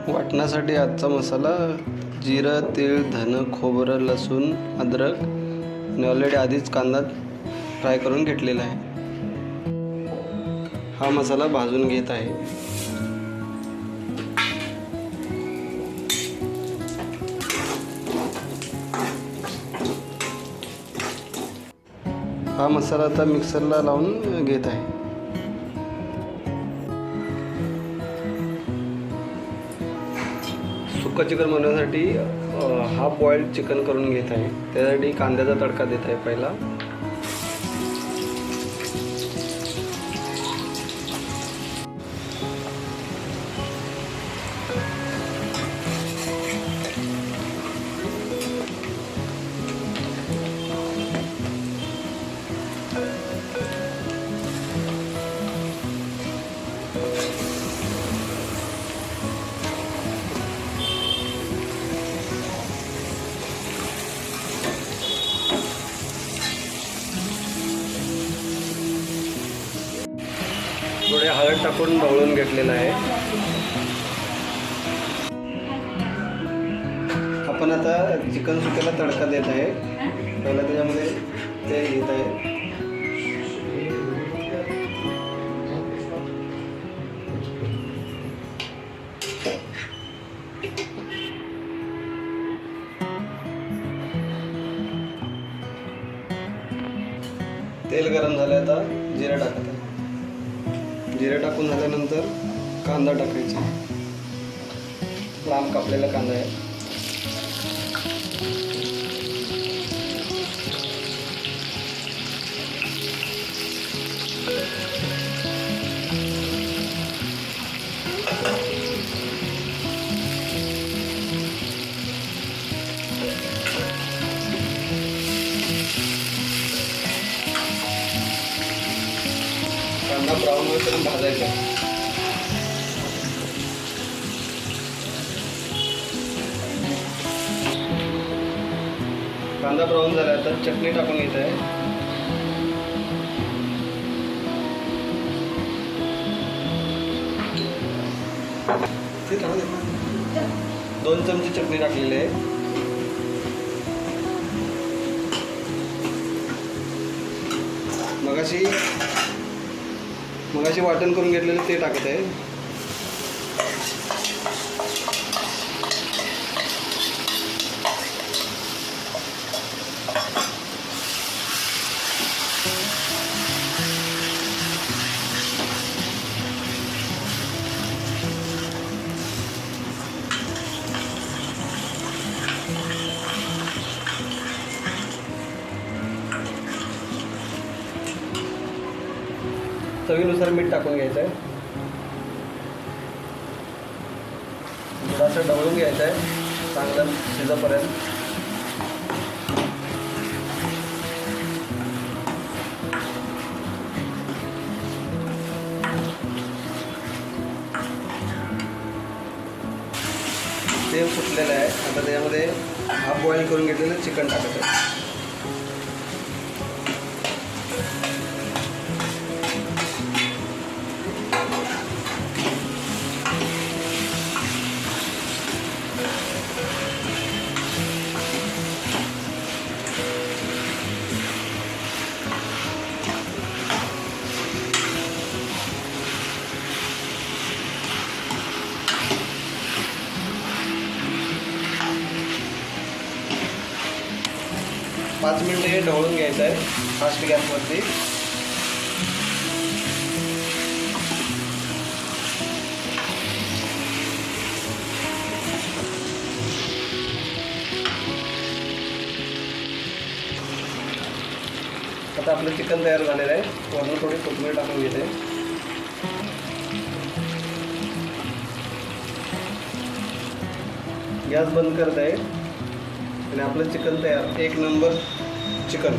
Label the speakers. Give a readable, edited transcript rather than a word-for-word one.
Speaker 1: वाटण्यासाठी आजचा मसाला जिरं, तीळ, धनं, खोबरं, लसूण, अद्रक आणि ऑलरेडी आधीच कांदा फ्राय करून घेतलेला आहे. हा मसाला भाजून घेत आहे. हा मसाला आता मिक्सरला लावून घेत आहे. सुक्का चिकन बनवण्यासाठी हाफ बॉइल्ड चिकन करून घेत आहे. त्यासाठी कांद्याचा तडका देत आहे. पहिला थोडे हळद टाकून ढवळून घेतलेलं आहे. आपण आता चिकन सुक्याला तडका देत आहे. पहिला त्याच्यामध्ये तेल घेत आहे. तेल गरम झालं, आता जिरं टाकत आहे. जिरे टाकून झाल्यानंतर कांदा टाकायचा. लांब कापलेला कांदा आहे. कांदा ब्राऊन होईपर्यंत भाजायचा. कांदा ब्राऊन झाला तर चटणी टाकून घेत आहे. दोन चमचे चटणी टाकलेली आहे. मगाशी वाटण करून घेतलेलं ते टाकत आहे. चवीनुसार मीठ टाकून घ्यायचं आहे. थोडंसं ढवळून घ्यायचं आहे चांगलं शिजेपर्यंत. तेल सुटलेलं आहे. आता त्यामध्ये हाफ बॉईल करून घेतलेलं चिकन टाकायचं आहे. पाच मिनिटं हे ढवळून घ्यायचं आहे फास्ट गॅसवरती. आता आपलं चिकन तयार झालेलं आहे. वरून थोडी कोथिंबीर टाकून घेते. गॅस बंद करत आहे आणि आपलं चिकन तयार. एक नंबर चिकन.